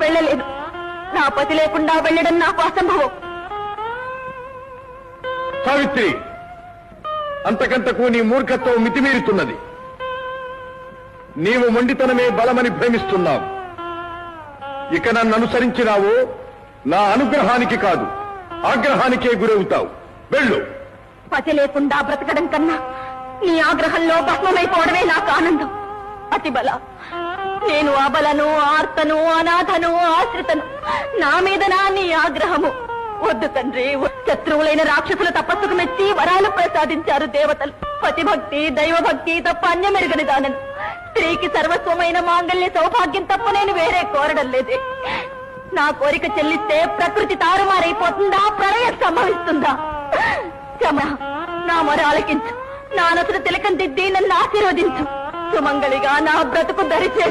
వెళ్ళలేదు. నా పతి లేకుండా వెళ్ళడం నాకు అసంభవం. సావిత్రి, అంతకంతకు నీ మూర్ఖత్వం మితిమీరుతున్నది. నీవు మొండితనమే బలమని భ్రమిస్తున్నావు. ఇక నన్ను అనుసరించినావో నా అనుగ్రహానికి కాదు, ఆగ్రహానికే గురవుతావు. వెళ్ళు. పతి లేకుండా బ్రతకడం కన్నా నీ ఆగ్రహంలో భస్మమైపోవడమే నాకు ఆనందం. అతి బల, నేను అబలను, ఆర్తను, అనాథను, ఆశ్రితను. నా మీదనా నీ ఆగ్రహము? వద్దు తండ్రి. శత్రువులైన రాక్షసుల తపస్సుకు మెచ్చి వరాలు ప్రసాదించారు దేవతలు. పతిభక్తి, దైవభక్తి తప్ప అన్యమెరుగని దానను. స్త్రీకి సర్వస్వమైన మాంగళ్య సౌభాగ్యం తప్ప నేను వేరే కోరడం లేదే. నా కోరిక చెల్లిస్తే ప్రకృతి తారుమారైపోతుందా, ప్రళయం సంభవిస్తుందా? క్షమ, నా మొర ఆలకించు. నా నసులు తిలకం దిద్ది నన్ను ఆశీర్వదించు. సుమంగళిగా నా బ్రతుకు దరిచే